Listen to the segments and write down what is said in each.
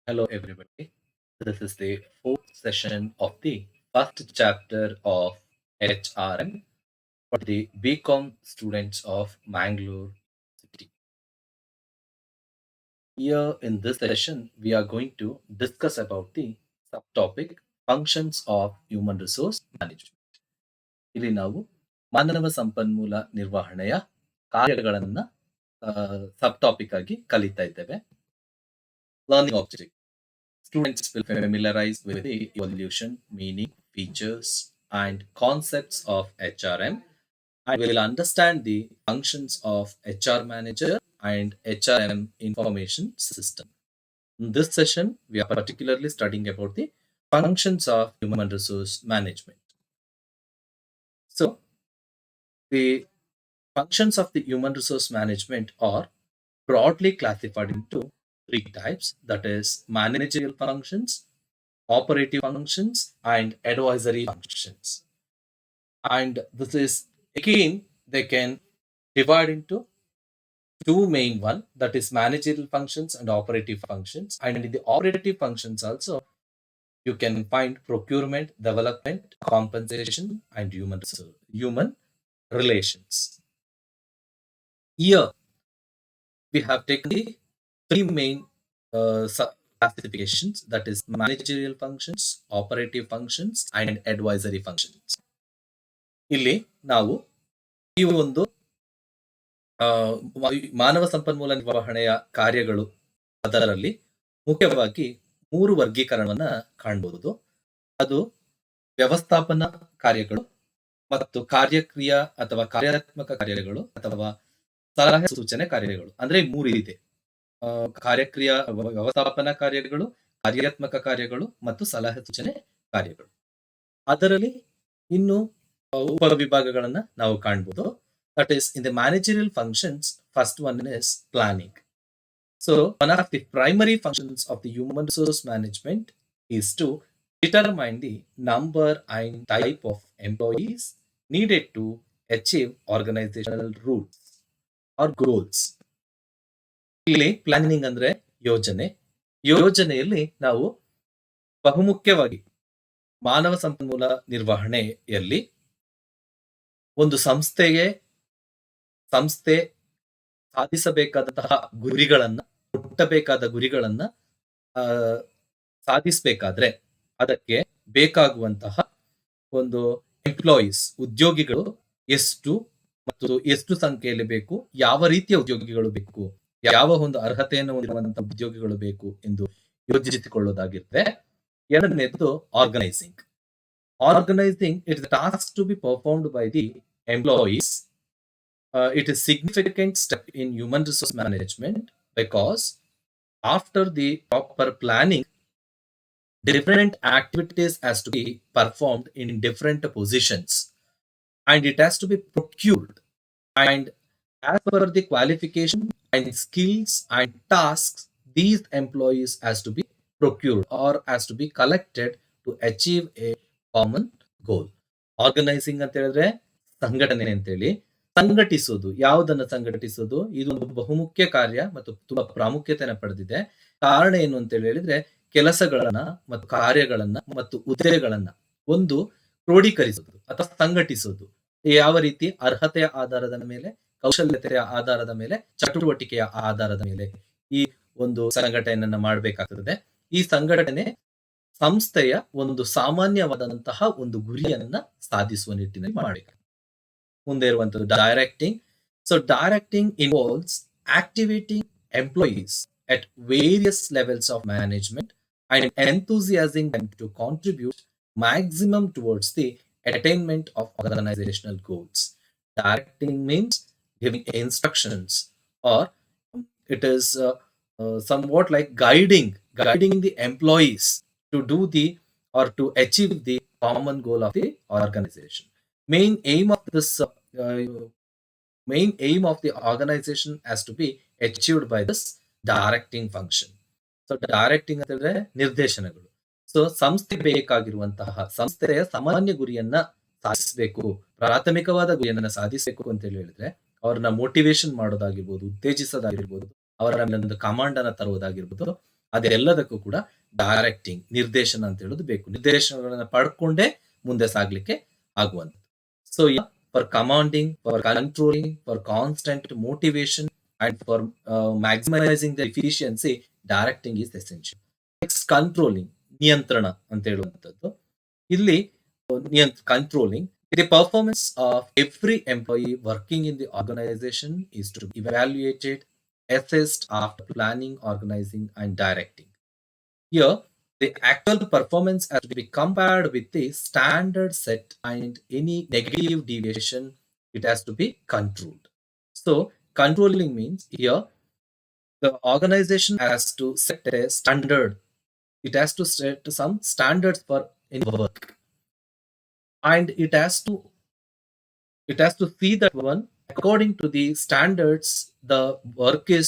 Hello, everybody. This is the fourth session of the first chapter of HRM for the BCom students of Mangalore City. Here in this session, we are going to discuss about the subtopic functions of human resource management. ಇಲ್ಲಿ ನಾವು ಮಾನವ ಸಂಪನ್ಮೂಲ ನಿರ್ವಹಣೆಯ ಕಾರ್ಯಗಳನ್ನ ಸಬ್ topic ಆಗಿ ಕಲಿತಾ ಇದ್ದೇವೆ. Learning object. Students will familiarize with the evolution, meaning, features, and concepts of HRM and will understand the functions of HR manager and HRM information system. In this session, we are particularly studying about the functions of human resource management. So, the functions of the human resource management are broadly classified into three types, that is managerial functions, operative functions, and advisory functions. And this is again they can divide into two main one, that is managerial functions and operative functions. And in the operative functions also you can find procurement, development, compensation, and human relations. Here we have taken the three main classifications, that is managerial functions, operative functions, and advisory functions. ಇಲ್ಲಿ ನಾವು ಈ ಒಂದು ಮಾನವ ಸಂಪನ್ಮೂಲ ನಿರ್ವಹಣೆಯ ಕಾರ್ಯಗಳು ಅದರಲ್ಲಿ ಮುಖ್ಯವಾಗಿ ಮೂರು ವರ್ಗೀಕರಣವನ್ನ ಕಾಣಬಹುದು. ಅದು ವ್ಯವಸ್ಥಾಪನಾ ಕಾರ್ಯಗಳು ಮತ್ತು ಕಾರ್ಯಕ್ರಿಯಾ ಅಥವಾ ಕಾರ್ಯಾತ್ಮಕ ಕಾರ್ಯಗಳು ಅಥವಾ ಸಲಹೆ ಸೂಚನೆ ಕಾರ್ಯಗಳು. ಅಂದ್ರೆ ಮೂರು ಇದೆ: ಕಾರ್ಯಕ್ರಿಯಾ ವ್ಯವಸ್ಥಾಪನಾ ಕಾರ್ಯಗಳು, ಕಾರ್ಯಾತ್ಮಕ ಕಾರ್ಯಗಳು ಮತ್ತು ಸಲಹೆ ಸೂಚನೆ ಕಾರ್ಯಗಳು. ಅದರಲ್ಲಿ ಇನ್ನು ಉಪವಿಭಾಗಗಳನ್ನ ನಾವು ಕಾಣಬಹುದು. That is, in the managerial functions, first one is planning. So one of the primary functions of the human resource management is to determine the number and type of employees needed to achieve organizational rules or goals. ಇಲ್ಲಿ planning ಅಂದ್ರೆ ಯೋಜನೆಯಲ್ಲಿ ನಾವು ಬಹುಮುಖ್ಯವಾಗಿ ಮಾನವ ಸಂಪನ್ಮೂಲ ನಿರ್ವಹಣೆಯಲ್ಲಿ ಒಂದು ಸಂಸ್ಥೆ ಸಾಧಿಸಬೇಕಾದಂತಹ ಗುರಿಗಳನ್ನ, ಮುಟ್ಟಬೇಕಾದ ಗುರಿಗಳನ್ನ ಸಾಧಿಸಬೇಕಾದ್ರೆ ಅದಕ್ಕೆ ಬೇಕಾಗುವಂತಹ ಒಂದು ಎಂಪ್ಲಾಯೀಸ್, ಉದ್ಯೋಗಿಗಳು ಎಷ್ಟು ಮತ್ತು ಎಷ್ಟು ಸಂಖ್ಯೆಯಲ್ಲಿ ಬೇಕು, ಯಾವ ರೀತಿಯ ಉದ್ಯೋಗಿಗಳು ಬೇಕು, ಯಾವ ಒಂದು ಅರ್ಹತೆಯನ್ನು ಹೊಂದಿರುವಂತಹ ಉದ್ಯೋಗಿಗಳು ಬೇಕು ಎಂದು ಯೋಜಿಸಿಕೊಳ್ಳುವುದಾಗಿರುತ್ತೆ. ಎರಡನೇದು organising. It is a task to be performed by the employees. It is significant step in human resource management because after the proper planning, different activities has to be performed in different positions and it has to be procured, and as per the qualification and skills and tasks, these employees has to be procured or has to be collected to achieve a common goal. Organising ಅಂತ ಹೇಳಿದ್ರೆ ಸಂಘಟನೆ ಅಂತೇಳಿ. ಸಂಘಟಿಸೋದು, ಯಾವುದನ್ನ ಸಂಘಟಿಸೋದು, ಇದು ಒಂದು ಬಹುಮುಖ್ಯ ಕಾರ್ಯ ಮತ್ತು ತುಂಬಾ ಪ್ರಾಮುಖ್ಯತೆಯನ್ನು ಪಡೆದಿದೆ. ಕಾರಣ ಏನು ಅಂತ ಹೇಳಿದ್ರೆ, ಕೆಲಸಗಳನ್ನ ಮತ್ತು ಕಾರ್ಯಗಳನ್ನ ಮತ್ತು ಹುದ್ದೆಗಳನ್ನ ಒಂದು ಕ್ರೋಢೀಕರಿಸೋದು ಅಥವಾ ಸಂಘಟಿಸೋದು. ಯಾವ ರೀತಿ? ಅರ್ಹತೆಯ ಆಧಾರದ ಮೇಲೆ, ಕೌಶಲ್ಯತೆಯ ಆಧಾರದ ಮೇಲೆ, ಚಟುವಟಿಕೆಯ ಆಧಾರದ ಮೇಲೆ ಈ ಒಂದು ಸಂಘಟನೆಯನ್ನ ಮಾಡಬೇಕಾಗ್ತದೆ. ಈ ಸಂಘಟನೆ ಸಂಸ್ಥೆಯ ಒಂದು ಸಾಮಾನ್ಯವಾದಂತಹ ಒಂದು ಗುರಿಯನ್ನ ಸಾಧಿಸುವ ನಿಟ್ಟಿನಲ್ಲಿ ಮಾಡಬೇಕು. ಮುಂದೆ ಇರುವಂತದ್ದು directing. So directing involves activating employees at various levels of management and enthusiasming them to contribute maximum towards the attainment of organizational goals. Directing means giving instructions, or it is somewhat like guiding the employees to do the or to achieve the common goal of the organization. Main aim of the organization has to be achieved by this directing function. So directing ಅಂತಂದ್ರೆ ನಿರ್ದೇಶನಗಳು. So ಸಂಸ್ಥೆ ಬೇಕಾಗಿರುವಂತಹ ಸಂಸ್ಥೆಯ ಸಾಮಾನ್ಯ ಗುರಿಯನ್ನ ಸಾಧಿಸಬೇಕು, ಪ್ರಾಥಮಿಕವಾದ ಗುರಿಯನ್ನ ಸಾಧಿಸಬೇಕು ಅಂತ ಹೇಳಿದ್ರೆ ಅವ್ರನ್ನ ಮೋಟಿವೇಶನ್ ಮಾಡೋದಾಗಿರ್ಬೋದು, ಉತ್ತೇಜಿಸೋದಾಗಿರ್ಬೋದು, ಅವರ ಮೇಲೆ ಒಂದು ಕಮಾಂಡ್ ಅನ್ನ ತರುವುದಾಗಿರ್ಬೋದು, ಅದೆಲ್ಲದಕ್ಕೂ ಕೂಡ ಡೈರೆಕ್ಟಿಂಗ್, ನಿರ್ದೇಶನ ಅಂತ ಹೇಳೋದು ಬೇಕು. ನಿರ್ದೇಶನಗಳನ್ನ ಪಡ್ಕೊಂಡೇ ಮುಂದೆ ಸಾಗ್ಲಿಕ್ಕೆ ಆಗುವಂಥದ್ದು. So for commanding, for controlling, for constant motivation and for maximising the efficiency, directing is essential. Next controlling, ನಿಯಂತ್ರಣ ಅಂತ ಹೇಳುವಂಥದ್ದು. ಇಲ್ಲಿ controlling the performance of every employee working in the organization is to be evaluated, assessed after planning, organizing, and directing. Here, the actual performance has to be compared with the standard set, and any negative deviation, it has to be controlled. So, controlling means here the organization has to set a standard. It has to set some standards for any work, and it has to see that one according to the standards the work is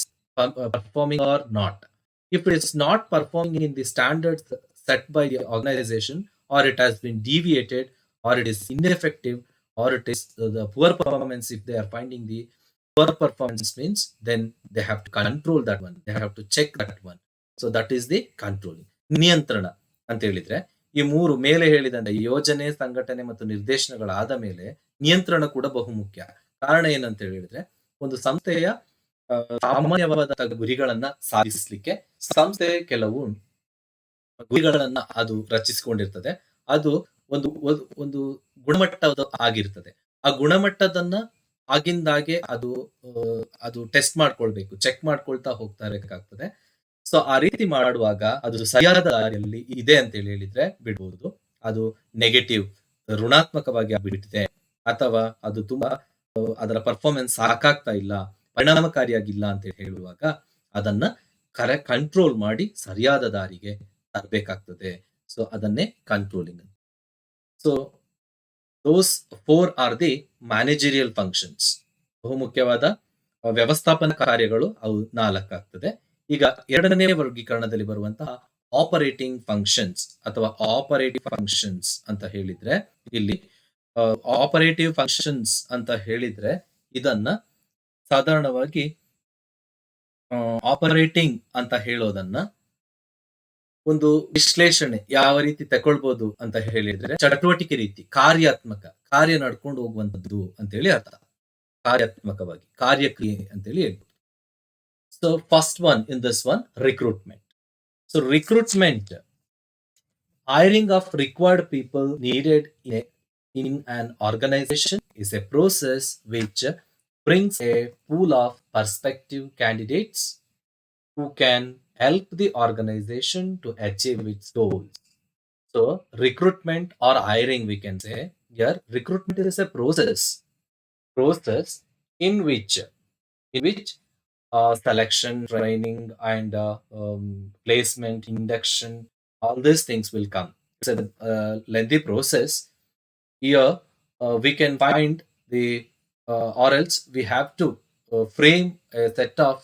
performing or not. If it is not performing in the standards set by the organization, or it has been deviated, or it is ineffective, or it is the poor performance, if they are finding the poor performance means, then they have to control that one, they have to check that one. So that is the controlling. ನಿಯಂತ್ರಣ ಅಂತ ಹೇಳಿದ್ರೆ ಈ ಮೂರು ಮೇಲೆ ಹೇಳಿದಂತೆ ಯೋಜನೆ, ಸಂಘಟನೆ ಮತ್ತು ನಿರ್ದೇಶನಗಳಾದ ಮೇಲೆ ನಿಯಂತ್ರಣ ಕೂಡ ಬಹುಮುಖ್ಯ. ಕಾರಣ ಏನಂತ ಹೇಳಿದ್ರೆ, ಒಂದು ಸಂಸ್ಥೆಯ ಸಾಮಾನ್ಯವಾದ ಗುರಿಗಳನ್ನ ಸಾಧಿಸಲಿಕ್ಕೆ ಸಂಸ್ಥೆ ಕೆಲವು ಗುರಿಗಳನ್ನ ಅದು ರಚಿಸಿಕೊಂಡಿರ್ತದೆ. ಅದು ಒಂದು ಒಂದು ಗುಣಮಟ್ಟದ ಆಗಿರ್ತದೆ. ಆ ಗುಣಮಟ್ಟದನ್ನ ಆಗಿಂದಾಗೆ ಅದು ಟೆಸ್ಟ್ ಮಾಡ್ಕೊಳ್ಬೇಕು, ಚೆಕ್ ಮಾಡ್ಕೊಳ್ತಾ ಹೋಗ್ತಾ ಇರಬೇಕಾಗ್ತದೆ. ಸೊ ಆ ರೀತಿ ಮಾಡುವಾಗ ಅದು ಸರಿಯಾದ ದಾರಿಯಲ್ಲಿ ಇದೆ ಅಂತ ಹೇಳಿದ್ರೆ ಬಿಡ್ಬೋದು. ಅದು ನೆಗೆಟಿವ್, ಋಣಾತ್ಮಕವಾಗಿ ಆಗ್ಬಿಟ್ಟಿದೆ, ಅಥವಾ ಅದು ತುಂಬಾ ಅದರ ಪರ್ಫಾರ್ಮೆನ್ಸ್ ಸಾಕಾಗ್ತಾ ಇಲ್ಲ, ಪರಿಣಾಮಕಾರಿಯಾಗಿಲ್ಲ ಅಂತ ಹೇಳುವಾಗ ಅದನ್ನ ಕಂಟ್ರೋಲ್ ಮಾಡಿ ಸರಿಯಾದ ದಾರಿಗೆ ತರಬೇಕಾಗ್ತದೆ. ಸೊ ಅದನ್ನೇ controlling. So those 4 are the managerial functions. ಬಹುಮುಖ್ಯವಾದ ವ್ಯವಸ್ಥಾಪನ ಕಾರ್ಯಗಳು ಅವು 4 ಆಗ್ತದೆ. ಈಗ ಎರಡನೇ ವರ್ಗೀಕರಣದಲ್ಲಿ ಬರುವಂತಹ ಆಪರೇಟಿಂಗ್ ಫಂಕ್ಷನ್ಸ್ ಅಥವಾ ಆಪರೇಟಿವ್ ಫಂಕ್ಷನ್ಸ್ ಅಂತ ಹೇಳಿದ್ರೆ, ಇಲ್ಲಿ ಆಪರೇಟಿವ್ ಫಂಕ್ಷನ್ಸ್ ಅಂತ ಹೇಳಿದ್ರೆ ಇದನ್ನ ಸಾಧಾರಣವಾಗಿ ಆಪರೇಟಿಂಗ್ ಅಂತ ಹೇಳೋದನ್ನ ಒಂದು ವಿಶ್ಲೇಷಣೆ ಯಾವ ರೀತಿ ತಗೊಳ್ಬಹುದು ಅಂತ ಹೇಳಿದ್ರೆ, ಚಟುವಟಿಕೆ ರೀತಿ, ಕಾರ್ಯ ನಡ್ಕೊಂಡು ಹೋಗುವಂತದ್ದು ಅಂತೇಳಿ ಅರ್ಥ. ಕಾರ್ಯಾತ್ಮಕವಾಗಿ, ಕಾರ್ಯಕ್ರಿಯೆ ಅಂತೇಳಿ ಹೇಳ್ಬೋದು. So first one in this one, recruitment. So recruitment, hiring of required people needed in an organization is a process which brings a pool of prospective candidates who can help the organization to achieve its goals. So recruitment or hiring, we can say here, recruitment is a process in which selection, training, and placement, induction, all these things will come. It's a lengthy process. Here we can find the or else we have to frame a set of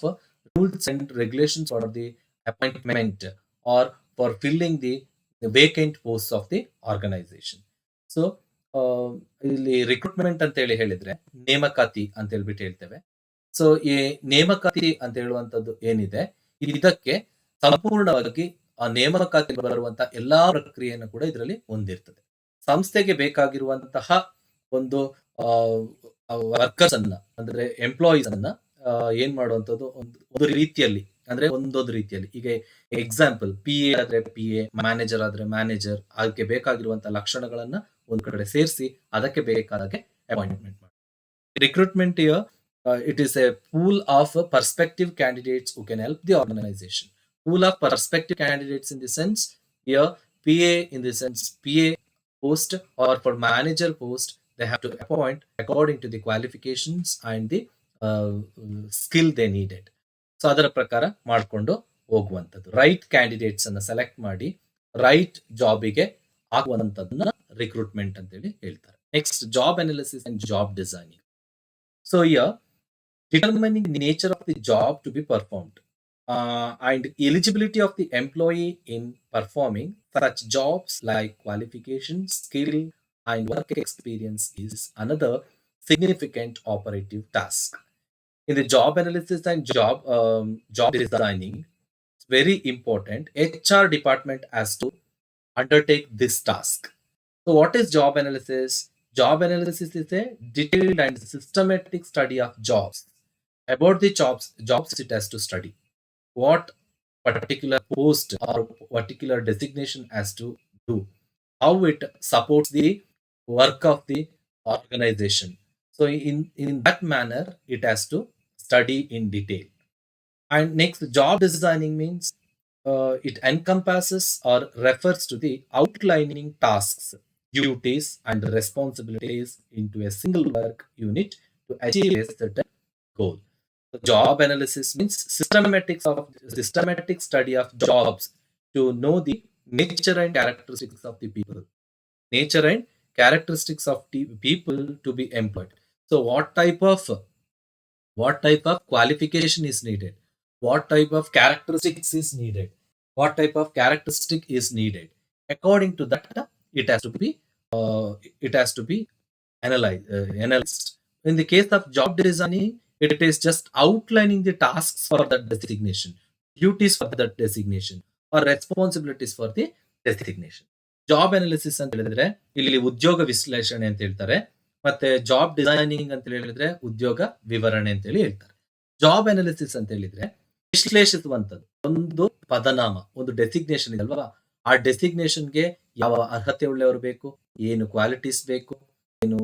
rules and regulations for the appointment or for filling the vacant posts of the organization. So ಇಲ್ಲಿ recruitment ಅಂತ ಹೇಳಿದ್ರೆ ನೇಮಕಾತಿ ಅಂತ ಹೇಳ್ಬಿಟ್ಟು ಹೇಳ್ತೇವೆ. So ಈ ನೇಮಕಾತಿ ಅಂತ ಹೇಳುವಂತದ್ದು ಏನಿದೆ, ಇದಕ್ಕೆ ಸಂಪೂರ್ಣವಾಗಿ ಆ ನೇಮಕಾತಿ ಬರುವಂತ ಎಲ್ಲಾ ಪ್ರಕ್ರಿಯೆಯನ್ನು ಕೂಡ ಇದರಲ್ಲಿ ಹೊಂದಿರ್ತದೆ. ಸಂಸ್ಥೆಗೆ ಬೇಕಾಗಿರುವಂತಹ ಒಂದು ವರ್ಕರ್ಸ್ ಅನ್ನ, ಅಂದ್ರೆ ಎಂಪ್ಲಾಯೀಸ್ ಅನ್ನ ಏನ್ ಮಾಡುವಂತದ್ದು ಒಂದು ರೀತಿಯಲ್ಲಿ, ಅಂದ್ರೆ ಒಂದೊಂದು ರೀತಿಯಲ್ಲಿ. ಈಗ ಎಕ್ಸಾಂಪಲ್, PA ಆದ್ರೆ PA, ಮ್ಯಾನೇಜರ್ ಆದ್ರೆ ಮ್ಯಾನೇಜರ್, ಅದಕ್ಕೆ ಬೇಕಾಗಿರುವಂತಹ ಲಕ್ಷಣಗಳನ್ನ ಒಂದ್ ಕಡೆ ಸೇರಿಸಿ ಅದಕ್ಕೆ ಬೇಕಾದಾಗೆ ಅಪಾಯಿಂಟ್ಮೆಂಟ್ ಮಾಡಿ. Recruitment it is a pool of prospective candidates who can help the organization. Pool of prospective candidates in the sense, here PA in the sense PA post or for manager post, they have to appoint according to the qualifications and the skill they needed. So ಅದರ ಪ್ರಕಾರ ಮಾಡಿಕೊಂಡು ಹೋಗುವಂಥದ್ದು. Right candidates ಅನ್ನ select ಮಾಡಿ right ಜಾಬಿಗೆ ಆಗುವಂಥದ್ದನ್ನ recruitment ಅಂತೇಳಿ ಹೇಳ್ತಾರೆ. Next, job analysis and job designing. So here, determining the nature of the job to be performed and eligibility of the employee in performing such jobs like qualification, skill, and work experience is another significant operative task. In the job analysis and job designing, very important. HR department has to undertake this task. So, what is job analysis? Job analysis is a detailed and systematic study of jobs. About the jobs it has to study. What particular post or particular designation has to do. How it supports the work of the organization. So, in that manner, it has to study in detail. And next, job designing means it encompasses or refers to the outlining tasks, duties, and responsibilities into a single work unit to achieve a certain goal. So job analysis means systematic study of jobs to know the nature and characteristics of the people. Nature and characteristics of the people to be employed. So what type of qualification is needed, what type of characteristics is needed, what type of characteristic is needed. According to that, it has to be analyzed. In the case of job designing, it is just outlining the tasks for that designation, duties for that designation, or responsibilities for the designation. Job analysis ಅಂತ ಹೇಳಿದ್ರೆ ಇಲ್ಲಿ ಉದ್ಯೋಗ ವಿಶ್ಲೇಷಣೆ ಅಂತ ಹೇಳ್ತಾರೆ. ಮತ್ತೆ job designing ಅಂತ ಹೇಳಿದ್ರೆ ಉದ್ಯೋಗ ವಿವರಣೆ ಅಂತ ಹೇಳಿ ಹೇಳ್ತಾರೆ. ಜಾಬ್ ಅನಾಲಿಸಿಸ್ ಅಂತ ಹೇಳಿದ್ರೆ ವಿಶ್ಲೇಷಿಸುವಂತದ್ದು. ಒಂದು ಪದನಾಮ, ಒಂದು ಡೆಸಿಗ್ನೇಷನ್ ಇದೆ ಅಲ್ವಾ? ಆ ಡೆಸಿಗ್ನೇಷನ್ಗೆ ಯಾವ ಅರ್ಹತೆ ಉಳ್ಳವರು ಬೇಕು, ಏನು ಕ್ವಾಲಿಟೀಸ್ ಬೇಕು, ಏನು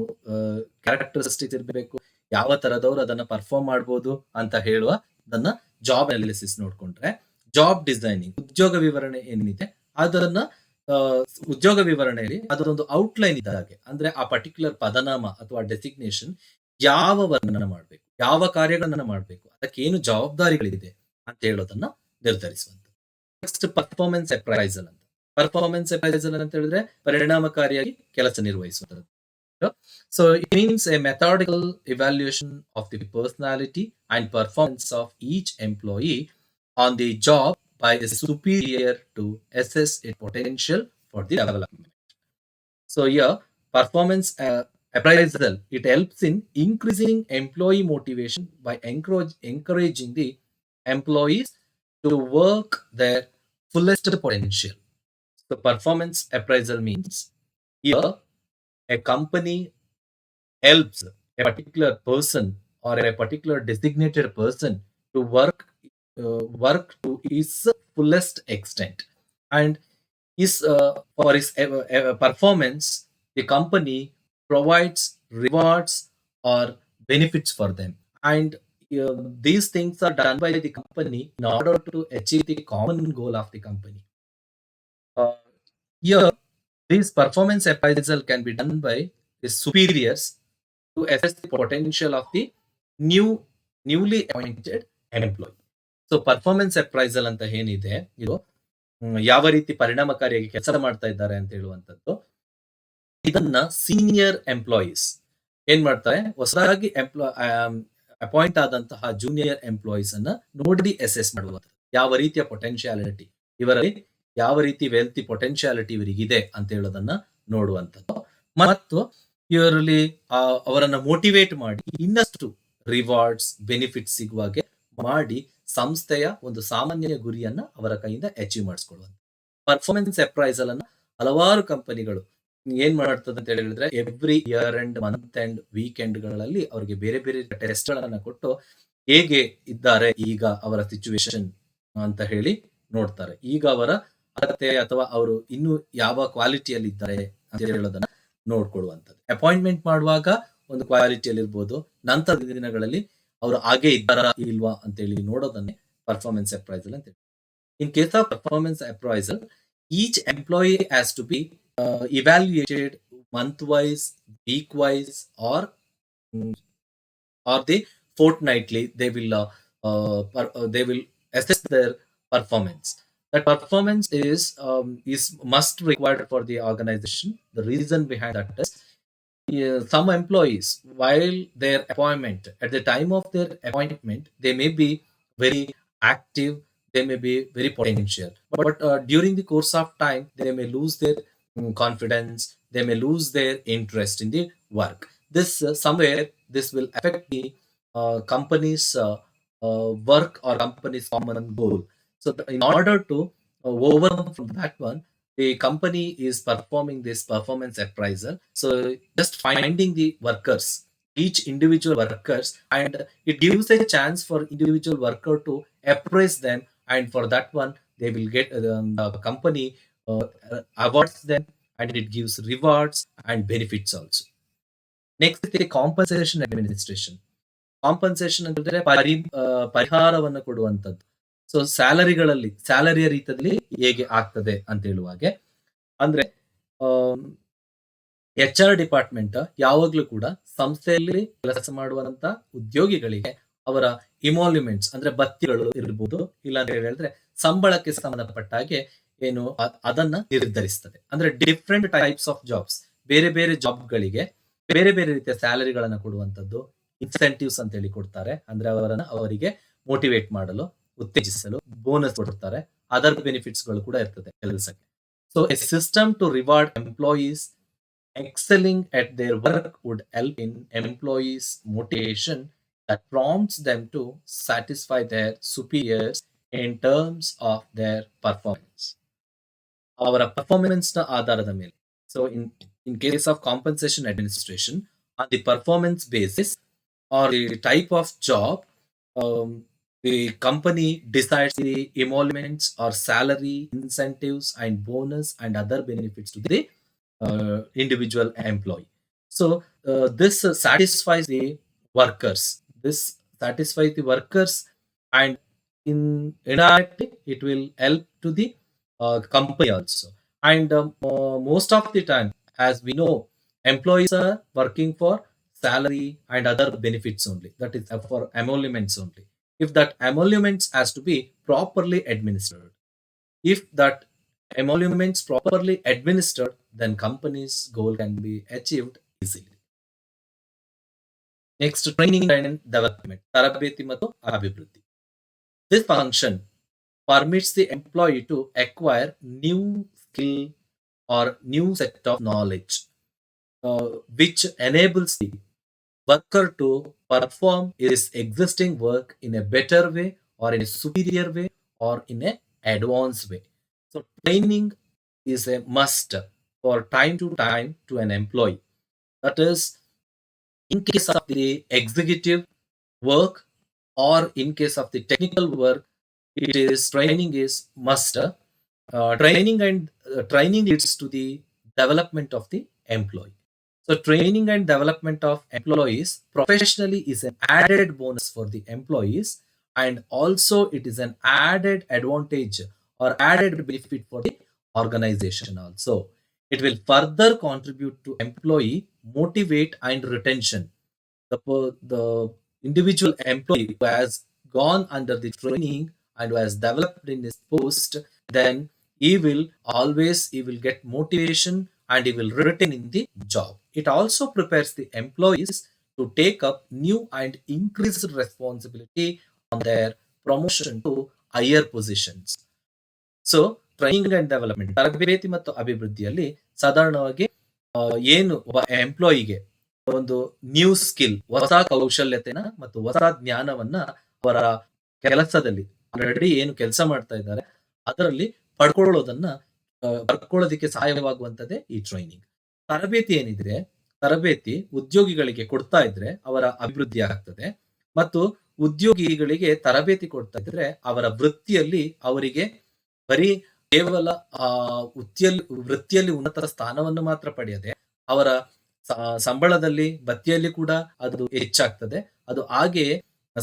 ಕ್ಯಾರೆಕ್ಟರಿಸ್ಟಿಕ್ಸ್ ಇರಬೇಕು, ಯಾವ ತರದವರು ಅದನ್ನ ಪರ್ಫಾರ್ಮ್ ಮಾಡ್ಬೋದು ಅಂತ ಹೇಳುವ ಅದನ್ನ ಜಾಬ್ ಅನಾಲಿಸಿಸ್ ನೋಡ್ಕೊಂಡ್ರೆ, ಜಾಬ್ ಡಿಸೈನಿಂಗ್ ಉದ್ಯೋಗ ವಿವರಣೆ ಏನಿದೆ ಅದನ್ನ ಆ, ಉದ್ಯೋಗ ವಿವರಣೆಯಲ್ಲಿ ಅದರೊಂದು ಔಟ್ಲೈನ್ ಇದ್ದ ಹಾಗೆ, ಅಂದ್ರೆ ಆ ಪರ್ಟಿಕ್ಯುಲರ್ ಪದನಾಮ ಅಥವಾ ಡೆಸಿಗ್ನೇಷನ್ ಯಾವ ವರ್ಣನ ಮಾಡಬೇಕು, ಯಾವ ಕಾರ್ಯಗಳನ್ನ ಮಾಡಬೇಕು, ಅದಕ್ಕೆ ಏನು ಜವಾಬ್ದಾರಿಗಳಿದೆ ಅಂತ ಹೇಳೋದನ್ನ ನಿರ್ಧರಿಸುವಂತ. ನೆಕ್ಸ್ಟ್ ಪರ್ಫಾರ್ಮೆನ್ಸ್ ಅಪ್ರೈಸಲ್ ಅಂತ. ಪರ್ಫಾರ್ಮೆನ್ಸ್ ಅಪ್ರೈಸಲ್ ಅಂತ ಹೇಳಿದ್ರೆ ಪರಿಣಾಮಕಾರಿಯಾಗಿ ಕೆಲಸ ನಿರ್ವಹಿಸುತ್ತದೆ. So it means a methodical evaluation of the personality and performance of each employee on the job by a superior to assess its potential for the development. So here, performance appraisal, it helps in increasing employee motivation by encouraging the employees to work their fullest potential. So performance appraisal means here a company helps a particular person or a particular designated person to work to his fullest extent, and for his performance the company provides rewards or benefits for them, and these things are done by the company in order to achieve the common goal of the company. uh, Here, this performance appraisal can be done by the superiors to assess the potential of the newly appointed employee. So performance appraisal ಅಂತ ಏನಿದೆ ಇದು ಯಾವ ರೀತಿ ಪರಿಣಾಮಕಾರಿಯಾಗಿ ಕೆಲಸ ಮಾಡ್ತಾ ಇದ್ದಾರೆ ಅಂತ ಹೇಳುವಂತದ್ದು. ಇದನ್ನ ಸೀನಿಯರ್ ಎಂಪ್ಲಾಯೀಸ್ ಏನ್ ಮಾಡ್ತಾರೆ, ಹೊಸದಾಗಿ ಅಪಾಯಿಂಟ್ ಆದಂತಹ ಜೂನಿಯರ್ ಎಂಪ್ಲಾಯೀಸ್ ಅನ್ನ ನೋಡಿ ಅಸೆಸ್ ಮಾಡುವಂಥದ್ದು. ಯಾವ ರೀತಿಯ ಪೊಟೆನ್ಶಿಯಾಲಿಟಿ ಇವರಲ್ಲಿ, ಯಾವ ರೀತಿ ವೆಲ್ತಿ ಪೊಟೆನ್ಶಿಯಾಲಿಟಿ ಇವರಿಗಿದೆ ಅಂತ ಹೇಳೋದನ್ನ ನೋಡುವಂಥದ್ದು. ಮತ್ತು ಇವರಲ್ಲಿ ಅವರನ್ನ ಮೋಟಿವೇಟ್ ಮಾಡಿ ಇನ್ನಷ್ಟು ರಿವಾರ್ಡ್ಸ್ ಬೆನಿಫಿಟ್ಸ್ ಸಿಗುವಾಗೆ ಮಾಡಿ ಸಂಸ್ಥೆಯ ಒಂದು ಸಾಮಾನ್ಯ ಗುರಿಯನ್ನ ಅವರ ಕೈಯಿಂದ ಅಚೀವ್ ಮಾಡಿಸ್ಕೊಳ್ಳುವಂತ. ಪರ್ಫಾರ್ಮೆನ್ಸ್ ಅಪ್ರೈಸಲ್ ಅನ್ನ ಹಲವಾರು ಕಂಪನಿಗಳು ಏನ್ ಮಾಡ್ತದೆ ಅಂತ ಹೇಳಿದ್ರೆ every year and month and weekend ಗಳಲ್ಲಿ ಅವರಿಗೆ ಬೇರೆ ಬೇರೆ ಟೆಸ್ಟ್ ಗಳನ್ನ ಕೊಟ್ಟು ಹೇಗೆ ಇದ್ದಾರೆ ಈಗ ಅವರ ಸಿಚುವೇಶನ್ ಅಂತ ಹೇಳಿ ನೋಡ್ತಾರೆ. ಈಗ ಅವರ ಅಗತ್ಯ ಅಥವಾ ಅವರು ಇನ್ನು ಯಾವ ಕ್ವಾಲಿಟಿಯಲ್ಲಿ ಇದ್ದಾರೆ ಅಂತ ಹೇಳೋದನ್ನ ನೋಡ್ಕೊಳ್ಳುವಂಥದ್ದು. ಅಪಾಯಿಂಟ್ಮೆಂಟ್ ಮಾಡುವಾಗ ಒಂದು ಕ್ವಾಲಿಟಿಯಲ್ಲಿ ಇರ್ಬೋದು, ನಂತರದ ದಿನಗಳಲ್ಲಿ ಅವರು ಹಾಗೆ ಇದ್ದಾರಾ ಇಲ್ವಾ ಅಂತ ಹೇಳಿ ನೋಡೋದನ್ನೇ ಪರ್ಫಾರ್ಮೆನ್ಸ್ ಅಪ್ರೈಸಲ್ ಅಂತ ಹೇಳಿ. In case of performance appraisal, each employee has to be evaluated month-wise, week-wise, mm, or the fortnightly. They will assess their performance. That performance is must required for the organization. The reason behind that is some employees, while their appointment, at the time of their appointment, they may be very active, they may be very potential, but during the course of time they may lose their confidence, they may lose their interest in the work. This somewhere this will affect the company's work or company's common goal. So in order to overcome from that one, the company is performing this performance appraisal. So just finding the workers, each individual workers, and it gives a chance for individual worker to appraise them, and for that one they will get the company awards them, and it gives rewards and benefits also. Next is the compensation administration. Compensation ಅಂತಂದ್ರೆ ಪರಿಹಾರವನ್ನು ಕೊಡುವಂಥದ್ದು. So ಸ್ಯಾಲರಿಯ ರೀತಿಯಲ್ಲಿ ಹೇಗೆ ಆಗ್ತದೆ ಅಂತ ಹೇಳುವಾಗೆ, ಅಂದ್ರೆ HR department ಯಾವಾಗ್ಲೂ ಕೂಡ ಸಂಸ್ಥೆಯಲ್ಲಿ ಕೆಲಸ ಮಾಡುವಂತ ಉದ್ಯೋಗಿಗಳಿಗೆ ಅವರ ಇಮೋಲ್ಯುಮೆಂಟ್ಸ್ ಅಂದ್ರೆ ಬತ್ತಿಗಳು ಇರ್ಬೋದು, ಇಲ್ಲ ಅಂತ ಹೇಳಿದ್ರೆ ಸಂಬಳಕ್ಕೆ ಸಂಬಂಧಪಟ್ಟ ಹಾಗೆ ಏನು ಅದನ್ನ ನಿರ್ಧರಿಸ್ತದೆ. ಅಂದ್ರೆ ಡಿಫ್ರೆಂಟ್ ಟೈಪ್ಸ್ ಆಫ್ ಜಾಬ್ಸ್, ಬೇರೆ ಬೇರೆ ಜಾಬ್ಗಳಿಗೆ ಬೇರೆ ಬೇರೆ ರೀತಿಯ ಸ್ಯಾಲರಿಗಳನ್ನ ಕೊಡುವಂತದ್ದು, ಇನ್ಸೆಂಟಿವ್ಸ್ ಅಂತ ಹೇಳಿ ಕೊಡ್ತಾರೆ. ಅಂದ್ರೆ ಅವರಿಗೆ ಮೋಟಿವೇಟ್ ಮಾಡಲು, ಉತ್ತೇಜಿಸಲು ಬೋನಸ್ ಕೊಡ್ತಾರೆ. ಅದರ್ ಬೆನಿಫಿಟ್ಸ್ ಗಳು ಕೂಡ ಇರ್ತದೆ ಕೆಲಸಕ್ಕೆ. So a system to reward employees excelling at their work would help in employees' motivation that prompts them to satisfy their superiors in terms of their performance. ಅವರ performance ನ ಆಧಾರದ ಮೇಲೆ. So in case of compensation administration, on the performance basis or the type of job, um, the company decides the emoluments or salary, incentives, and bonus and other benefits to the individual employee. So this satisfies the workers. This satisfies the workers, and indirectly it will help to the company also. And most of the time, as we know, employees are working for salary and other benefits only. That is for emoluments only. If that emoluments has to be properly administered, if that emoluments properly administered, then company's goal can be achieved easily. Next, training and development, ತರಬೇತಿ ಮತ್ತು ಅಭಿವೃದ್ಧಿ. This function permits the employee to acquire new skill or new set of knowledge, which enables the worker to perform his existing work in a better way, or in a superior way, or in a advanced way. So training is a must for time to an employee. That is, in case of the executive work or in case of the technical work, it is training is must. Training leads to the development of the employee. So training and development of employees professionally is an added bonus for the employees, and also it is an added advantage or added benefit for the organization also. It will further contribute to employee motivate and retention. The individual employee who has gone under the training and who has developed in his post, then he will get motivation and he will retain in the job. It also prepares the employees to take up new and increased responsibility on their promotion to higher positions. So training and development, ತರಬೇತಿ ಮತ್ತು ಅಭಿವೃದ್ಧಿಯಲ್ಲಿ ಸಾಧಾರಣವಾಗಿ ಏನು ಒಬ್ಬ ಎಂಪ್ಲಾಯಿಗೆ ಒಂದು new skill, ಹೊಸ ಕೌಶಲ್ಯತೆನ ಮತ್ತು ಹೊಸ ಜ್ಞಾನವನ್ನ ಅವರ ಕೆಲಸದಲ್ಲಿ ಆಲ್ರೆಡಿ ಏನು ಕೆಲಸ ಮಾಡ್ತಾ ಇದ್ದಾರೆ ಅದರಲ್ಲಿ ಪಡ್ಕೊಳ್ಳೋದಕ್ಕೆ ಸಹಾಯವಾಗುವಂತದ್ದೇ ಈ ಟ್ರೈನಿಂಗ್. ತರಬೇತಿ ಏನಿದ್ರೆ, ತರಬೇತಿ ಉದ್ಯೋಗಿಗಳಿಗೆ ಕೊಡ್ತಾ ಇದ್ರೆ ಅವರ ಅಭಿವೃದ್ಧಿ ಆಗ್ತದೆ, ಮತ್ತು ಉದ್ಯೋಗಿಗಳಿಗೆ ತರಬೇತಿ ಕೊಡ್ತಾ ಇದ್ರೆ ಅವರ ವೃತ್ತಿಯಲ್ಲಿ ಅವರಿಗೆ ಬರೀ ಕೇವಲ ವೃತ್ತಿಯಲ್ಲಿ ಉನ್ನತ ಸ್ಥಾನವನ್ನು ಮಾತ್ರ ಪಡೆಯದೆ ಅವರ ಸಂಬಳದಲ್ಲಿ ಬತ್ತಿಯಲ್ಲಿ ಕೂಡ ಅದು ಹೆಚ್ಚಾಗ್ತದೆ. ಅದು ಹಾಗೆಯೇ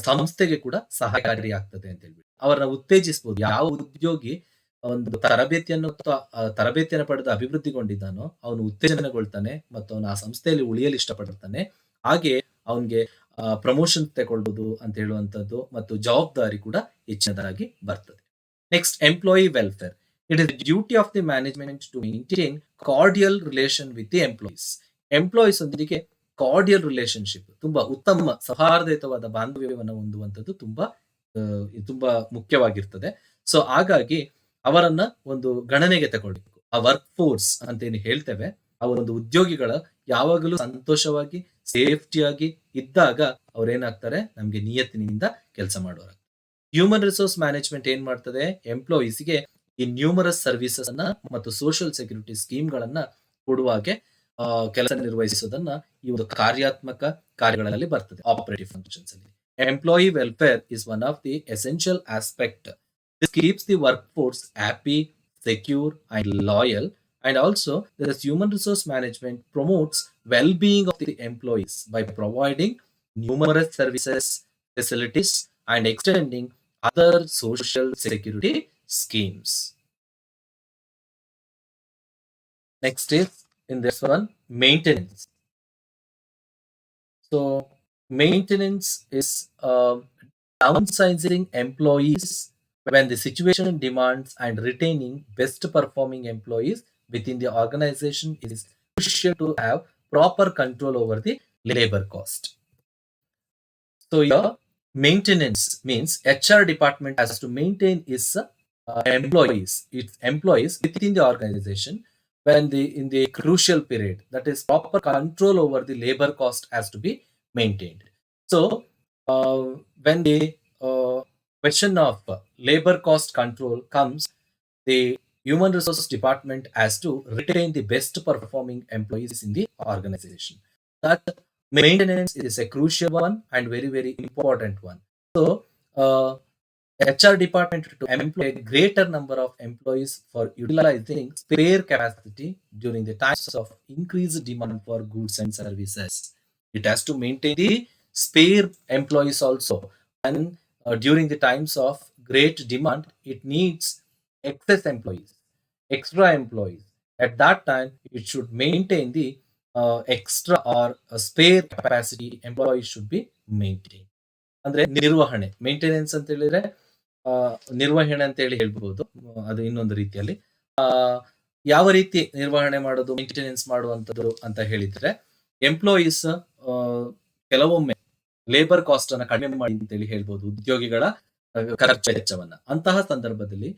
ಸಂಸ್ಥೆಗೆ ಕೂಡ ಸಹಕಾರಿಯಾಗ್ತದೆ ಅಂತ ಹೇಳ್ಬಿಟ್ಟು ಅವರನ್ನ ಉತ್ತೇಜಿಸಬಹುದು. ಯಾವ ಉದ್ಯೋಗಿ ಒಂದು ತರಬೇತಿಯನ್ನು ಪಡೆದು ಅಭಿವೃದ್ಧಿಗೊಂಡಿದ್ದಾನೋ ಅವನು ಉತ್ತೇಜನಗೊಳ್ತಾನೆ ಮತ್ತು ಅವನು ಆ ಸಂಸ್ಥೆಯಲ್ಲಿ ಉಳಿಯಲು ಇಷ್ಟಪಡ್ತಾನೆ. ಹಾಗೆ ಅವನಿಗೆ ಪ್ರಮೋಷನ್ ತಗೊಳ್ಬಹುದು ಅಂತ ಹೇಳುವಂತದ್ದು ಮತ್ತು ಜವಾಬ್ದಾರಿ ಕೂಡ ಹೆಚ್ಚಿನದಾಗಿ ಬರ್ತದೆ. Next, employee welfare. It is the duty of the management to maintain cordial relation with the employees. Employees ಒಂದಿಗೆ ಕಾರ್ಡಿಯಲ್ ರಿಲೇಶನ್ಶಿಪ್, ತುಂಬಾ ಉತ್ತಮ ಸೌಹಾರ್ದಯುತವಾದ ಬಾಂಧವ್ಯವನ್ನು ಹೊಂದುವಂಥದ್ದು ತುಂಬಾ ಮುಖ್ಯವಾಗಿರ್ತದೆ. ಸೊ ಹಾಗಾಗಿ ಅವರನ್ನ ಒಂದು ಗಣನೆಗೆ ತಗೊಳ್ಬೇಕು. ಆ ವರ್ಕ್ ಫೋರ್ಸ್ ಅಂತ ಏನು ಹೇಳ್ತೇವೆ, ಆ ಒಂದು ಉದ್ಯೋಗಿಗಳ ಯಾವಾಗಲೂ ಸಂತೋಷವಾಗಿ ಸೇಫ್ಟಿಯಾಗಿ ಇದ್ದಾಗ ಅವ್ರೇನಾಗ್ತಾರೆ, ನಮ್ಗೆ ನಿಯತ್ತಿನಿಂದ ಕೆಲಸ ಮಾಡೋರು. ಹ್ಯೂಮನ್ ರಿಸೋರ್ಸ್ ಮ್ಯಾನೇಜ್ಮೆಂಟ್ ಏನ್ ಮಾಡ್ತದೆ? ಎಂಪ್ಲಾಯೀಸ್‌ಗೆ ಈ ನ್ಯೂಮರಸ್ ಸರ್ವಿಸಸ್ ಅನ್ನ ಮತ್ತು ಸೋಶಿಯಲ್ ಸೆಕ್ಯೂರಿಟಿ ಸ್ಕೀಮ್‌ಗಳನ್ನ ಕೊಡುವಾಗೆ ಕೆಲಸ ನಿರ್ವಹಿಸುವುದನ್ನ ಈ ಒಂದು ಕಾರ್ಯಾತ್ಮಕ ಕಾರ್ಯಗಳಲ್ಲಿ ಬರ್ತದೆ. ಆಪರೇಟಿವ್ ಫಂಕ್ಷನ್ಸ್ ಅಲ್ಲಿ. Employee welfare is one of the essential aspect. This keeps the workforce happy, secure, and loyal. And also, there is human resource management promotes well-being of the employees by providing numerous services, facilities, and extending other social security schemes. Next is in this one maintenance. So maintenance is downsizing employees when the situation demands and retaining best performing employees within the organization is crucial to have proper control over the labor cost. So here, maintenance means HR department has to maintain its employees within the organization when the in the crucial period. That is, proper control over the labor cost has to be maintained. So, when the question of labor cost control comes, the human resources department has to retain the best performing employees in the organization. That maintenance is a crucial one and very, very important one. So, HR department to employ a greater number of employees for utilizing spare capacity during the times of increased demand for goods and services. It has to maintain the spare employees also. And during the times of great demand, it needs excess employees, extra employees. At that time, it should maintain the extra or spare capacity employees should be maintained. ಅಂದ್ರೆ ನಿರ್ವಹಣೆ maintenance ಅಂತ ಹೇಳಿದ್ರೆ ನಿರ್ವಹಣೆ ಅಂತ ಹೇಳಿ ಹೇಳ್ಬಹುದು. ಅದು ಇನ್ನೊಂದು ರೀತಿಯಲ್ಲಿ ಆ, ಯಾವ ರೀತಿ ನಿರ್ವಹಣೆ ಮಾಡೋದು ಮೇಂಟೆನೆನ್ಸ್ ಮಾಡುವಂತದ್ದು ಅಂತ ಹೇಳಿದ್ರೆ ಎಂಪ್ಲಾಯೀಸ್ ಕೆಲವೊಮ್ಮೆ ಲೇಬರ್ ಕಾಸ್ಟ್ ಅನ್ನ ಕಡಿಮೆ ಮಾಡಿ ಅಂತ ಹೇಳಿ ಹೇಳ್ಬಹುದು ಉದ್ಯೋಗಿಗಳ ಖರ್ಚು ವೆಚ್ಚವನ್ನ. ಅಂತಹ ಸಂದರ್ಭದಲ್ಲಿ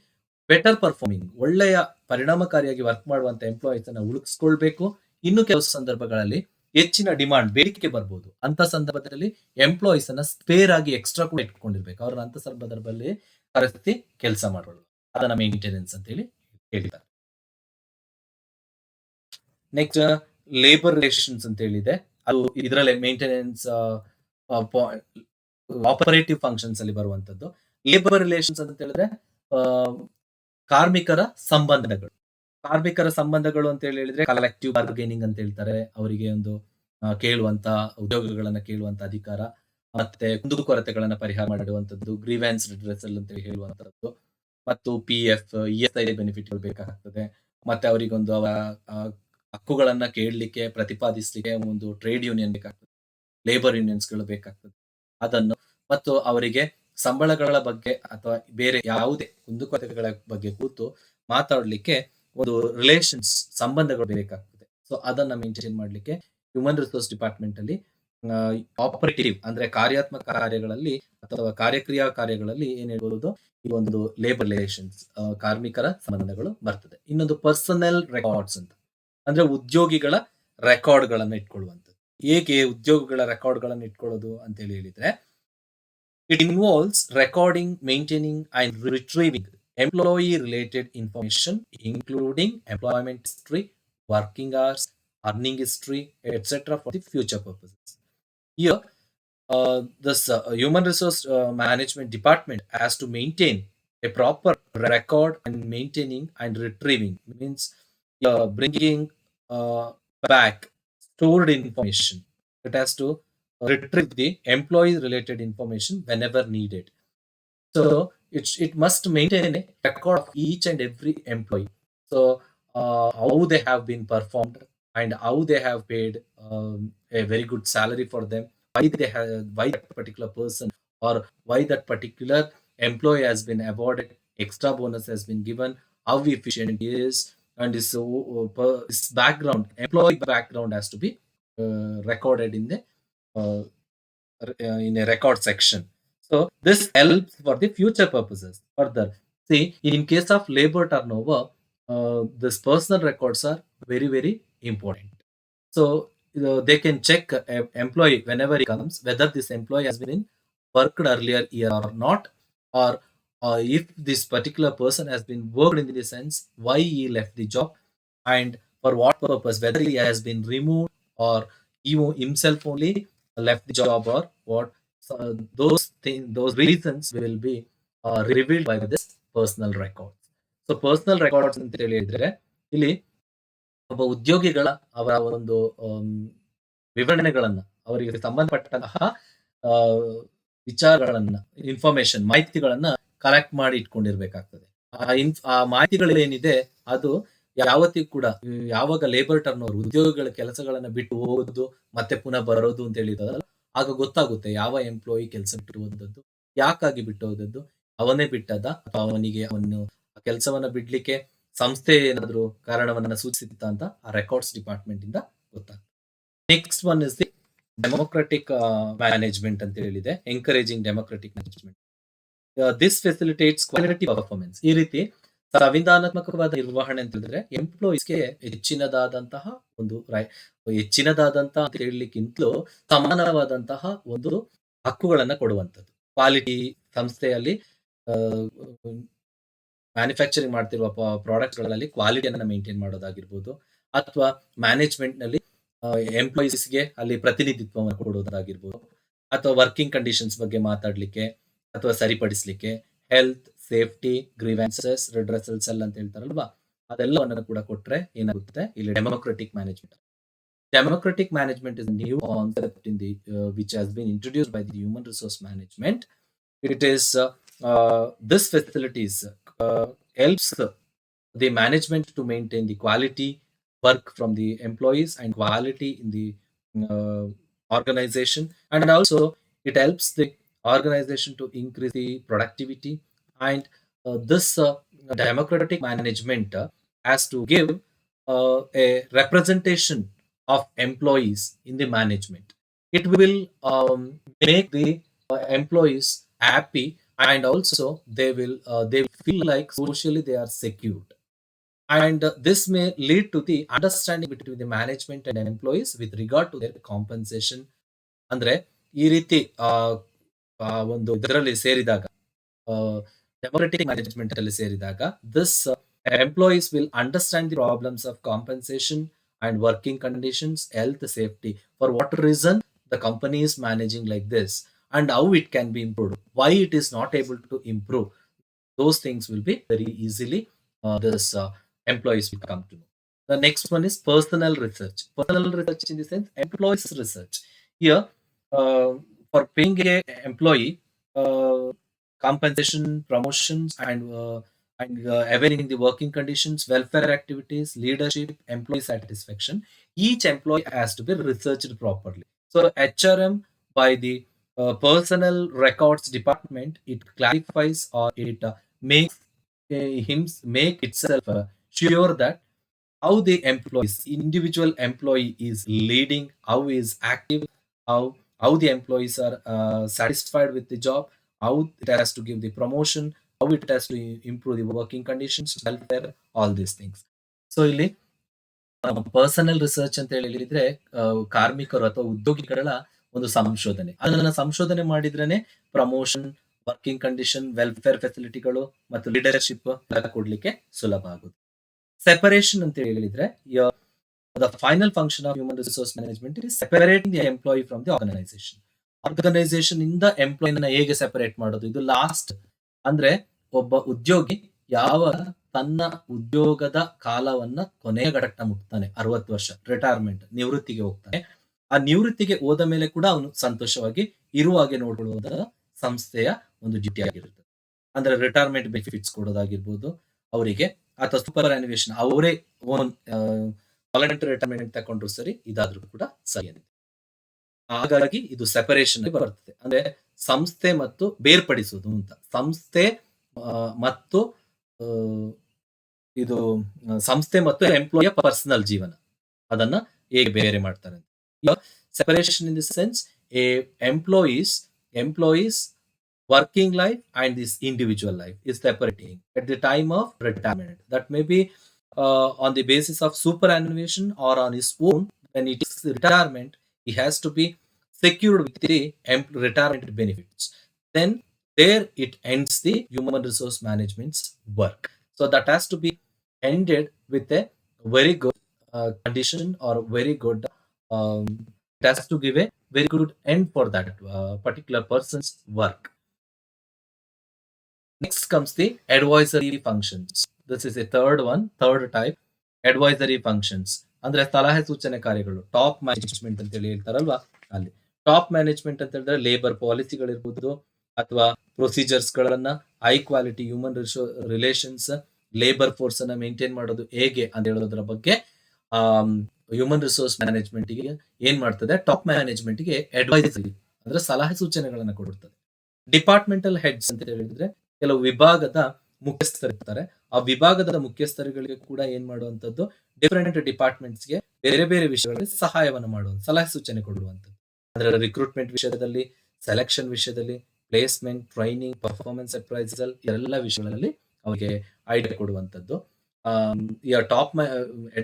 ಬೆಟರ್ ಪರ್ಫಾರ್ಮಿಂಗ್ ಒಳ್ಳೆಯ ಪರಿಣಾಮಕಾರಿಯಾಗಿ ವರ್ಕ್ ಮಾಡುವಂತ ಎಂಪ್ಲಾಯೀಸ್ ಅನ್ನ ಉಳಿಸ್ಕೊಳ್ಬೇಕು. ಇನ್ನು ಕೆಲವು ಸಂದರ್ಭಗಳಲ್ಲಿ ಹೆಚ್ಚಿನ ಡಿಮಾಂಡ್ ಬೇಡಿಕೆ ಬರ್ಬೋದು. ಅಂತ ಸಂದರ್ಭದಲ್ಲಿ ಎಂಪ್ಲಾಯೀಸ್ ಅನ್ನ ಸ್ಪೇರ್ ಆಗಿ ಎಕ್ಸ್ಟ್ರಾ ಕೂಡ ಇಟ್ಕೊಂಡಿರ್ಬೇಕು. ಅವ್ರನ್ನ ಅಂತ ಸಂದರ್ಭದಲ್ಲಿ ಕರೆಸಿ ಕೆಲಸ ಮಾಡೋದು. ಅದನ್ನ ಮೇಂಟೆನೆನ್ಸ್ ಅಂತ ಹೇಳಿ ಹೇಳಿದ್ದಾರೆ. ನೆಕ್ಸ್ಟ್ ಲೇಬರ್ ರಿಲೇಷನ್ಸ್ ಅಂತ ಹೇಳಿದೆ. ಅದು ಇದರಲ್ಲೇ ಮೇಂಟೆನೆನ್ಸ್ ಆಪರೇಟಿವ್ ಫಂಕ್ಷನ್ಸ್ ಅಲ್ಲಿ ಬರುವಂತದ್ದು. ಲೇಬರ್ ರಿಲೇಷನ್ಸ್ ಅಂತ ಹೇಳಿದ್ರೆ ಕಾರ್ಮಿಕರ ಸಂಬಂಧಗಳು. ಕಾರ್ಮಿಕರ ಸಂಬಂಧಗಳು ಅಂತ ಹೇಳಿದ್ರೆ ಕಲೆಕ್ಟಿವ್ ಬಾರ್ಗೇನಿಂಗ್ ಅಂತ ಹೇಳ್ತಾರೆ. ಅವರಿಗೆ ಒಂದು ಕೇಳುವಂತ ಉದ್ಯೋಗಗಳನ್ನ ಕೇಳುವಂತ ಅಧಿಕಾರ, ಮತ್ತೆ ಕುಂದುಕೊರತೆಗಳನ್ನ ಪರಿಹಾರ ಮಾಡುವಂತದ್ದು, ಗ್ರೀವೆನ್ಸ್ ರಿಡ್ರೆಸಲ್ ಅಂತ ಹೇಳುವಂತದ್ದು, ಮತ್ತು PF, ESI ಬೆನಿಫಿಟ್ ಬೇಕಾಗ್ತದೆ. ಮತ್ತೆ ಅವರಿಗೊಂದು ಅವರ ಹಕ್ಕುಗಳನ್ನ ಕೇಳಲಿಕ್ಕೆ ಪ್ರತಿಪಾದಿಸಲಿಕ್ಕೆ ಒಂದು ಟ್ರೇಡ್ ಯೂನಿಯನ್ ಬೇಕಾಗ್ತದೆ, ಲೇಬರ್ ಯೂನಿಯನ್ಸ್ಗಳು ಬೇಕಾಗ್ತದೆ. ಅದನ್ನು ಮತ್ತು ಅವರಿಗೆ ಸಂಬಳಗಳ ಬಗ್ಗೆ ಅಥವಾ ಬೇರೆ ಯಾವುದೇ ಕುಂದುಕೊರತೆಗಳ ಬಗ್ಗೆ ಕೂತು ಮಾತಾಡಲಿಕ್ಕೆ ಒಂದು ರಿಲೇಷನ್ಸ್ ಸಂಬಂಧಗಳು ಬೇಕಾಗ್ತದೆ. ಸೊ ಅದನ್ನ ಮೇಂಟೈನ್ ಮಾಡಲಿಕ್ಕೆ ಹ್ಯೂಮನ್ ರಿಸೋರ್ಸ್ ಡಿಪಾರ್ಟ್ಮೆಂಟ್ ಅಲ್ಲಿ ಆಪರೇಟಿವ್ ಅಂದ್ರೆ ಕಾರ್ಯಾತ್ಮಕ ಕಾರ್ಯಗಳಲ್ಲಿ ಅಥವಾ ಕಾರ್ಯಕ್ರಿಯಾ ಕಾರ್ಯಗಳಲ್ಲಿ ಏನ್ ಹೇಳ್ಬೋದು, ಈ ಒಂದು ಲೇಬರ್ ರಿಲೇಷನ್ಸ್ ಕಾರ್ಮಿಕರ ಸಂಬಂಧಗಳು ಬರ್ತದೆ. ಇನ್ನೊಂದು ಪರ್ಸನಲ್ ರೆಕಾರ್ಡ್ಸ್ ಅಂತ ಅಂದ್ರೆ ಉದ್ಯೋಗಿಗಳ ರೆಕಾರ್ಡ್ ಗಳನ್ನ ಇಟ್ಕೊಳ್ಳುವಂಥದ್ದು. ಹೇಗೆ ಉದ್ಯೋಗಿಗಳ ರೆಕಾರ್ಡ್ ಗಳನ್ನ ಇಟ್ಕೊಳ್ಳೋದು ಅಂತ ಹೇಳಿದ್ರೆ, it involves recording, maintaining and retrieving employee related information including employment history, working hours, earning history, etc. for the future purposes. Here, this human resource management department has to maintain a proper record and maintaining and retrieving means bringing back stored information. It has to retrieve the employee related information whenever needed. So it must maintain a record of each and every employee. So how they have been performed and how they have paid a very good salary for them. Why that particular person or why that particular employee has been awarded extra bonus has been given, how efficient he is, and his background, employee background has to be recorded uh, in a record section. So this helps for the future purposes. Further, see, in case of labor turnover, this personal records are very, very important. So they can check employee whenever he comes whether this employee has been in worked earlier year or not, or if this particular person has been worked in the sense why he left the job and for what purpose, whether he has been removed or he himself only left the job or what. So those things, those reasons will be revealed by this personal records. So personal records ಅಂತ ಹೇಳಿದ್ರೆ ಇಲ್ಲಿ ಒಬ್ಬ ಉದ್ಯೋಗಿಗಳ ಅವರ ಒಂದು ವಿವರಣೆಗಳನ್ನ ಅವರಿಗೆ ಸಂಬಂಧಪಟ್ಟಂತಹ ಆ, ವಿಚಾರಗಳನ್ನ ಇನ್ಫಾರ್ಮೇಶನ್ ಮಾಹಿತಿಗಳನ್ನ ಕಲೆಕ್ಟ್ ಮಾಡಿ ಇಟ್ಕೊಂಡಿರ್ಬೇಕಾಗ್ತದೆ. ಆ ಮಾಹಿತಿಗಳೇನಿದೆ ಅದು ಯಾವತ್ತಿಗೂ ಕೂಡ ಯಾವಾಗ ಲೇಬರ್ ಟರ್ನ್ ಓವರ್ ಉದ್ಯೋಗಿಗಳ ಕೆಲಸಗಳನ್ನ ಬಿಟ್ಟು ಹೋಗೋದು ಮತ್ತೆ ಪುನಃ ಬರೋದು ಅಂತ ಹೇಳಿದಾರಲ್ಲ, ಆಗ ಗೊತ್ತಾಗುತ್ತೆ ಯಾವ ಎಂಪ್ಲಾಯಿ ಕೆಲಸ ಬಿಟ್ಟು ಹೋದದ್ದು, ಯಾಕಾಗಿ ಬಿಟ್ಟು ಹೋದದ್ದು, ಅವನೇ ಬಿಟ್ಟದ ಅಥವಾ ಅವನಿಗೆ ಅವನು ಆ ಕೆಲಸವನ್ನ ಬಿಡ್ಲಿಕ್ಕೆ ಸಂಸ್ಥೆ ಏನಾದ್ರು ಕಾರಣವನ್ನ ಸೂಚಿಸಿತ್ತ ಅಂತ ಆ ರೆಕಾರ್ಡ್ಸ್ ಡಿಪಾರ್ಟ್ಮೆಂಟ್ ಇಂದ ಗೊತ್ತಾಗ್ತದೆ. Next one is the democratic management ಅಂತ ಹೇಳಿದೆ, encouraging democratic management. This facilitates quality performance. ಈ ರೀತಿ ಸಂವಿಧಾನಾತ್ಮಕವಾದ ನಿರ್ವಹಣೆ ಅಂತ ಹೇಳಿದ್ರೆ ಎಂಪ್ಲಾಯೀಸ್ಗೆ ಹೆಚ್ಚಿನದಾದಂತಹ ಒಂದು ಹೆಚ್ಚಿನದಾದಂತ ಅಂತ ಹೇಳಲಿಕ್ಕಿಂತಲೂ ಸಮಾನವಾದಂತಹ ಒಂದು ಹಕ್ಕುಗಳನ್ನ ಕೊಡುವಂಥದ್ದು. ಕ್ವಾಲಿಟಿ ಸಂಸ್ಥೆಯಲ್ಲಿ ಮ್ಯಾನುಫ್ಯಾಕ್ಚರಿಂಗ್ ಮಾಡ್ತಿರುವ ಪ್ರಾಡಕ್ಟ್ಗಳಲ್ಲಿ ಕ್ವಾಲಿಟಿಯನ್ನ ಮೇಂಟೈನ್ ಮಾಡೋದಾಗಿರ್ಬೋದು, ಅಥವಾ ಮ್ಯಾನೇಜ್ಮೆಂಟ್ ನಲ್ಲಿ ಎಂಪ್ಲಾಯೀಸ್ಗೆ ಅಲ್ಲಿ ಪ್ರತಿನಿಧಿತ್ವವನ್ನು ಕೊಡೋದಾಗಿರ್ಬೋದು, ಅಥವಾ ವರ್ಕಿಂಗ್ ಕಂಡೀಷನ್ಸ್ ಬಗ್ಗೆ ಮಾತಾಡ್ಲಿಕ್ಕೆ ಅಥವಾ ಸರಿಪಡಿಸ್ಲಿಕ್ಕೆ, health, safety, grievances, redressal cell ಅಂತ ಹೇಳ್ತಾರಲ್ವಾ, ಅದೆಲ್ಲವನ್ನು ಕೂಡ ಕೊಟ್ರೆ ಏನಾಗುತ್ತೆ ಇಲ್ಲಿ democratic management. Democratic management is a new concept in the which has been introduced by the human resource management. It is this facilities helps the management to maintain the quality work from the employees and quality in the uh, organization, and also it helps the organization to increase the productivity. And this democratic management has to give a representation of employees in the management. It will make the employees happy, and also they feel like socially they are secured. And this may lead to the understanding between the management and employees with regard to their compensation. ಅಂದ್ರೆ ಈ ರೀತಿ ಒಂದು ಇದರಲ್ಲಿ ಸೇರಿದಾಗ democratic management ಅಲ್ಲಿ ಸೇರಿದಾಗ this employees will understand the problems of compensation and working conditions, health, safety, for what reason the company is managing like this and how it can be improved, why it is not able to improve. Those things will be very easily this employees will come to know. The next one is personal research. Personal research in the sense employees research. Here, for paying a employee compensation, promotions, and availing the working conditions, welfare activities, leadership, employee satisfaction, each employee has to be researched properly. So HRM by the personal records department, it clarifies or it makes make itself sure that how the employees, individual employee is leading, how he is active, how the employees are satisfied with the job, how it has to give the promotion, how it has to improve the working conditions, welfare, all these things. So ಇಲ್ಲಿ personal research ಅಂತ ಹೇಳಿದ್ರೆ ಕಾರ್ಮಿಕರು ಅಥವಾ ಉದ್ಯೋಗಿಗಳ ಒಂದು ಸಂಶೋಧನೆ, ಅದನ್ನ ಸಂಶೋಧನೆ ಮಾಡಿದ್ರೇನೆ ಪ್ರಮೋಷನ್, ವರ್ಕಿಂಗ್ ಕಂಡೀಷನ್, ವೆಲ್ಫೇರ್ ಫೆಸಿಲಿಟಿಗಳು ಮತ್ತು ಲೀಡರ್ಶಿಪ್ ಎಲ್ಲ ಕೊಡ್ಲಿಕ್ಕೆ ಸುಲಭ ಆಗುತ್ತೆ. ಸೆಪರೇಷನ್ ಅಂತ ಹೇಳಿದ್ರೆ the final function of human resource management is separating the employee from the organization. Organisation ಇಂದ ಎಂಪ್ಲಾಯಿನ ಹೇಗೆ ಸೆಪರೇಟ್ ಮಾಡೋದು, ಇದು ಲಾಸ್ಟ್. ಅಂದ್ರೆ ಒಬ್ಬ ಉದ್ಯೋಗಿ ಯಾವ ತನ್ನ ಉದ್ಯೋಗದ ಕಾಲವನ್ನ ಕೊನೆಯ ಘಟ್ಟ ಮುಟ್ತಾನೆ, 60 ವರ್ಷ ರಿಟೈರ್ಮೆಂಟ್, ನಿವೃತ್ತಿಗೆ ಹೋಗ್ತಾನೆ. ಆ ನಿವೃತ್ತಿಗೆ ಹೋದ ಮೇಲೆ ಕೂಡ ಅವನು ಸಂತೋಷವಾಗಿ ಇರುವ ಹಾಗೆ ನೋಡಿಕೊಳ್ಳುವುದರ ಸಂಸ್ಥೆಯ ಒಂದು ಡ್ಯೂಟಿ ಆಗಿರುತ್ತೆ. ಅಂದ್ರೆ ರಿಟೈರ್ಮೆಂಟ್ ಬೆನಿಫಿಟ್ಸ್ ಕೊಡೋದಾಗಿರ್ಬೋದು ಅವರಿಗೆ, ಅಥವಾ ಸೂಪರ್ ಆನ್ಯುವೇಷನ್ ಅವರೇ ಓನ್ ವಾಲಂಟರಿ ರಿಟೈರ್ಮೆಂಟ್ ತಗೊಂಡ್ರು ಸರಿ, ಇದಾದ್ರೂ ಕೂಡ ಸರಿ. ಹಾಗಾಗಿ ಇದು ಸೆಪರೇಷನ್ ಬರ್ತದೆ. ಅಂದ್ರೆ ಸಂಸ್ಥೆ ಮತ್ತು ಬೇರ್ಪಡಿಸುವುದು ಅಂತ. ಸಂಸ್ಥೆ ಮತ್ತು ಇದು ಸಂಸ್ಥೆ ಮತ್ತು ಎಂಪ್ಲಾಯಿಯ ಪರ್ಸನಲ್ ಜೀವನ ಅದನ್ನ ಹೇಗೆ ಬೇರೆ ಮಾಡ್ತಾರೆ. Separation in the sense employees working life and this individual life is separating at the time of retirement. That may be on the basis of superannuation or on his own. When it is retirement, he has to be secured with the retirement benefits. Then there it ends the human resource management's work. So that has to be ended with a very good condition, or very good, um, it has to give a very good end for that particular person's work. Next comes the advisory functions. This is the third type, advisory functions. ಅಂದ್ರೆ ಸಲಹೆ ಸೂಚನೆ ಕಾರ್ಯಗಳು, top management ಅಂತ ಹೇಳಿ ಹೇಳ್ತಾರಲ್ವಾ, ಅಲ್ಲಿ top management ಅಂತ ಹೇಳಿದ್ರೆ labour ಪಾಲಿಸಿಗಳಿರ್ಬೋದು, ಅಥವಾ ಪ್ರೊಸೀಜರ್ಸ್ ಗಳನ್ನ, high quality human relations, labour force ಅನ್ನ ಮೇಂಟೈನ್ ಮಾಡೋದು ಹೇಗೆ ಅಂತ ಹೇಳೋದ್ರ ಬಗ್ಗೆ ಹ್ಯೂಮನ್ ರಿಸೋರ್ಸ್ ಮ್ಯಾನೇಜ್ಮೆಂಟ್ ಗೆ ಏನ್ ಮಾಡ್ತದೆ, ಟಾಪ್ ಮ್ಯಾನೇಜ್ಮೆಂಟ್ ಗೆ ಅಡ್ವೈಸರಿ ಅಂದ್ರೆ ಸಲಹೆ ಸೂಚನೆಗಳನ್ನ ಕೊಡುತ್ತದೆ. ಡಿಪಾರ್ಟ್ಮೆಂಟಲ್ ಹೆಡ್ಸ್ ಅಂತ ಹೇಳಿದ್ರೆ ಕೆಲವು ವಿಭಾಗದ ಮುಖ್ಯಸ್ಥರಿರ್ತಾರೆ. ಆ ವಿಭಾಗದ ಮುಖ್ಯಸ್ಥರುಗಳಿಗೆ ಕೂಡ ಏನ್ ಮಾಡುವಂತದ್ದು, ಡಿಫರೆಂಟ್ ಡಿಪಾರ್ಟ್ಮೆಂಟ್ಸ್ಗೆ ಬೇರೆ ಬೇರೆ ವಿಷಯಗಳಲ್ಲಿ ಸಹಾಯವನ್ನು ಮಾಡುವ, ಸಲಹೆ ಸೂಚನೆ ಕೊಡುವಂಥದ್ದು. ಅಂದ್ರೆ ರಿಕ್ರೂಟ್ಮೆಂಟ್ ವಿಷಯದಲ್ಲಿ, ಸೆಲೆಕ್ಷನ್ ವಿಷಯದಲ್ಲಿ, ಪ್ಲೇಸ್ಮೆಂಟ್, ಟ್ರೈನಿಂಗ್, ಪರ್ಫಾರ್ಮೆನ್ಸ್ ಅಪ್ರೈಸಲ್, ಎಲ್ಲ ವಿಷಯಗಳಲ್ಲಿ ಅವರಿಗೆ ಐಡಿಯಾ ಕೊಡುವಂಥದ್ದು. Top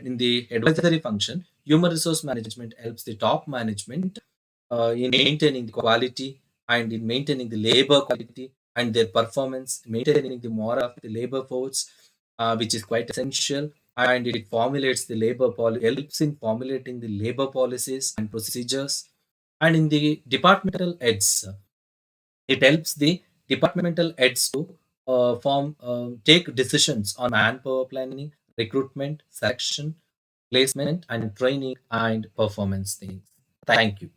in the advisory function, human resource management helps the top management in maintaining the quality and in maintaining the labor quality and their performance, maintaining the morale of the labor force, which is quite essential. And it formulates the helps in formulating the labor policies and procedures. And in the departmental heads, it helps the departmental heads to take decisions on manpower planning, recruitment, selection, placement, and training and performance things. Thank you.